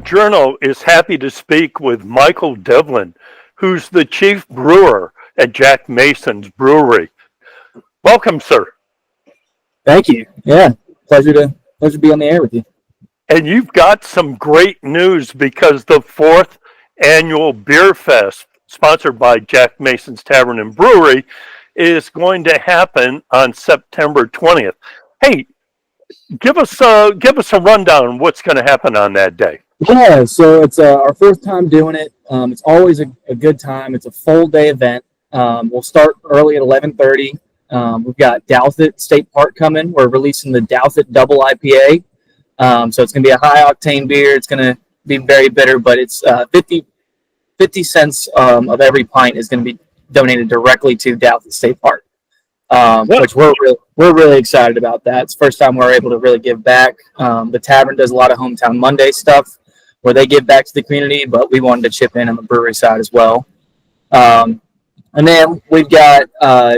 Journal is happy to speak with Michael Devlin, who's the chief brewer at Jack Mason's Brewery. Welcome, sir. Thank you. Yeah, pleasure to be on the air with you. And you've got some great news because the fourth annual Beer Fest, sponsored by Jack Mason's Tavern and Brewery, is going to happen on September 20th. Hey, give us a rundown on what's going to happen on that day. Yeah, so it's our fourth time doing it. It's always a good time. It's a full day event. We'll start early at 11:30. We've got Douthit State Park coming. We're releasing the Douthit Double IPA. So it's going to be a high octane beer. It's going to be very bitter, but it's 50 cents of every pint is going to be donated directly to Douthit State Park, which we're really excited about that. It's the first time we're able to really give back. The Tavern does a lot of Hometown Monday stuff where they give back to the community, but we wanted to chip in on the brewery side as well. And then we've got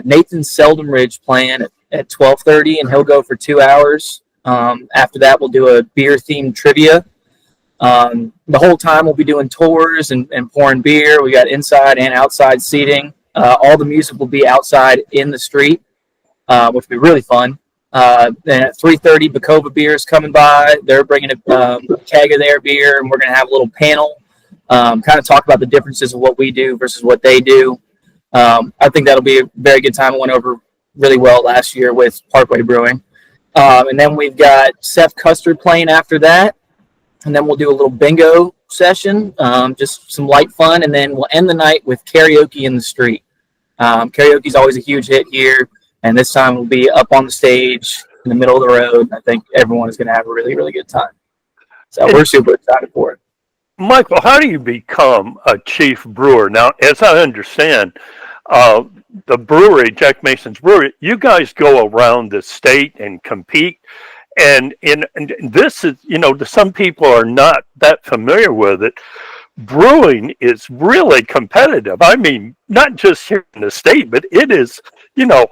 Nathan Seldenridge playing at 12:30, and he'll go for 2 hours. After that, we'll do a beer-themed trivia. The whole time we'll be doing tours and pouring beer. We got inside and outside seating. All the music will be outside in the street, which will be really fun. Then at 3:30, Bacova Beer is coming by. They're bringing a keg of their beer, and we're going to have a little panel, kind of talk about the differences of what we do versus what they do. I think that'll be a very good time. It went over really well last year with Parkway Brewing. And then we've got Sept Custard playing after that. And then we'll do a little bingo session, just some light fun. And then we'll end the night with karaoke in the street. Karaoke is always a huge hit here. And this time we'll be up on the stage in the middle of the road. I think everyone is going to have a really, really good time. So we're super excited for it. Michael, how do you become a chief brewer? Now, as I understand, the brewery, Jack Mason's Brewery, you guys go around the state and compete. And this is, some people are not that familiar with it. Brewing is really competitive. I mean, not just here in the state, but it is,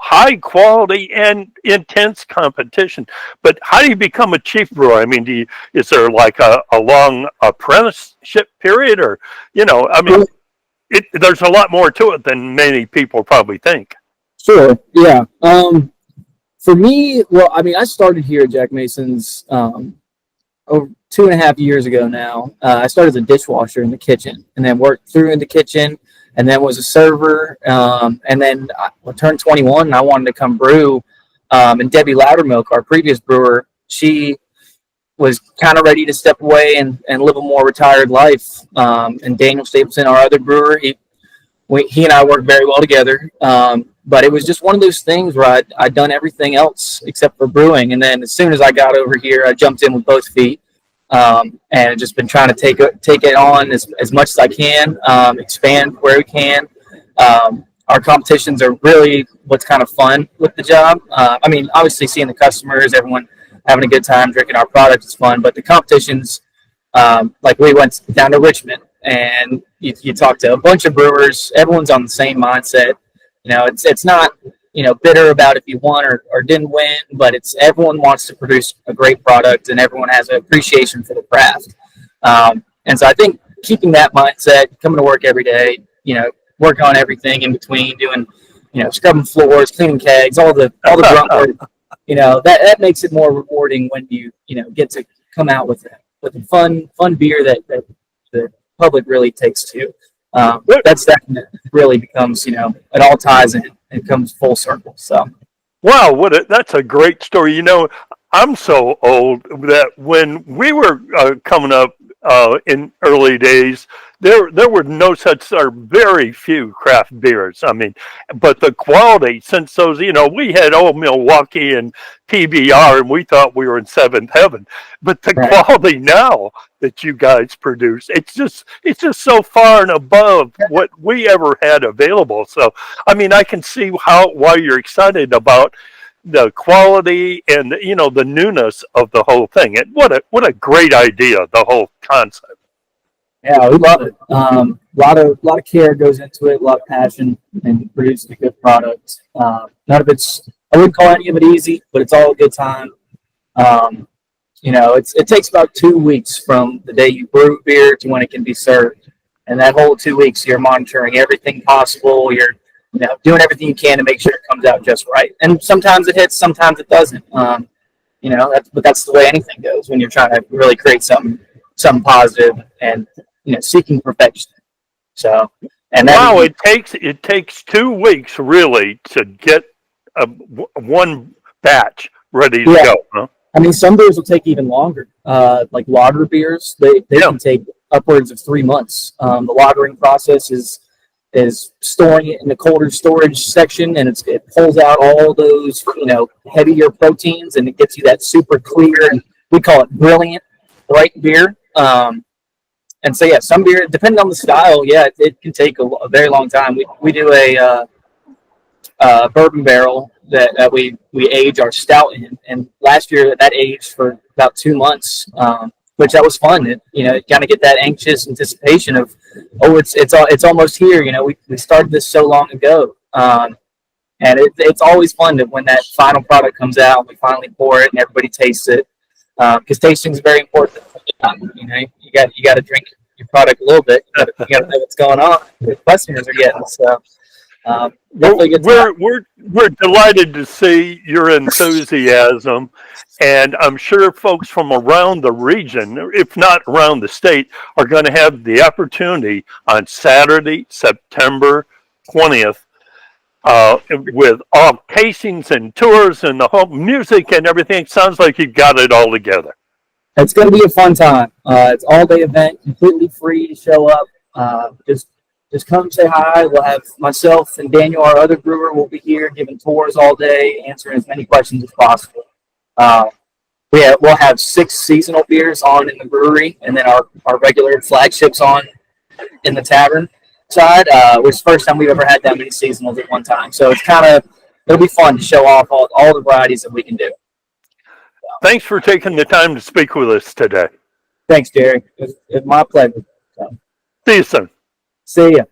high quality and intense competition. But how do you become a chief brewer? I mean, is there like a long apprenticeship period, or, there's a lot more to it than many people probably think. Sure. Yeah. For me, I started here at Jack Mason's over 2.5 years ago now. I started as a dishwasher in the kitchen, and then worked through in the kitchen, and then was a server. And then I turned 21, and I wanted to come brew. And Debbie Loudermilk, our previous brewer, she was kind of ready to step away and live a more retired life. And Daniel Stapleton, our other brewer, he and I worked very well together. But it was just one of those things where I'd done everything else except for brewing. And then as soon as I got over here, I jumped in with both feet. And just been trying to take it on as much as I can, expand where we can. Our competitions are really what's kind of fun with the job. Obviously seeing the customers, everyone having a good time drinking our product is fun, but the competitions, like we went down to Richmond and you talk to a bunch of brewers, everyone's on the same mindset. It's not, bitter about if you won or didn't win, but it's everyone wants to produce a great product and everyone has an appreciation for the craft. And so I think keeping that mindset, coming to work every day, working on everything in between, doing, scrubbing floors, cleaning kegs, all the grunt work, that makes it more rewarding when you get to come out with a fun beer that the public really takes to. That really becomes, it all ties in and comes full circle. So, wow, that's a great story. I'm so old that when we were coming up in early days, there were no such, or very few craft beers. I mean, but the quality, since those, we had old Milwaukee and PBR, and we thought we were in seventh heaven. But the quality now that you guys produce, it's just so far and above what we ever had available. So, I mean, I can see why you're excited about the quality and the newness of the whole thing. And what a great idea, the whole concept. Yeah, we love it. A lot of care goes into it, a lot of passion, and producing a good product. None of it's, I wouldn't call any of it easy, but it's all a good time. it takes about 2 weeks from the day you brew beer to when it can be served. And that whole 2 weeks, you're monitoring everything possible. You're doing everything you can to make sure it comes out just right. And sometimes it hits, sometimes it doesn't. But that's the way anything goes when you're trying to really create something positive and seeking perfection. So, and then Wow, it takes 2 weeks really to get one batch ready to yeah, go, huh? I mean, some beers will take even longer. Like lager beers, they Yeah. can take upwards of 3 months. The lagering process is storing it in the colder storage section, and it pulls out all those heavier proteins, and it gets you that super clear, and we call it brilliant, bright beer. And so yeah, some beer, depending on the style, yeah, it can take a very long time. We do a bourbon barrel that we age our stout in, and last year that aged for about 2 months, which that was fun. It kind of get that anxious anticipation of, oh, it's almost here. We started this so long ago, and it's always fun to when that final product comes out, we finally pour it and everybody tastes it, because tasting is very important. You got to drink your product a little bit. You got to know what's going on. The customers are getting so. Well, Definitely a good time. we're delighted to see your enthusiasm, and I'm sure folks from around the region, if not around the state, are going to have the opportunity on Saturday, September 20th, with all tastings and tours and the whole music and everything. Sounds like you've got it all together. It's going to be a fun time. It's all day event, completely free to show up. Just come say hi. We'll have myself and Daniel, our other brewer, will be here giving tours all day, answering as many questions as possible. Uh, we'll have 6 seasonal beers on in the brewery, and then our regular flagships on in the tavern side, which is the first time we've ever had that many seasonals at one time. So it'll be fun to show off all the varieties that we can do. Thanks for taking the time to speak with us today. Thanks, Jerry. It's my pleasure. So, See you soon. see ya.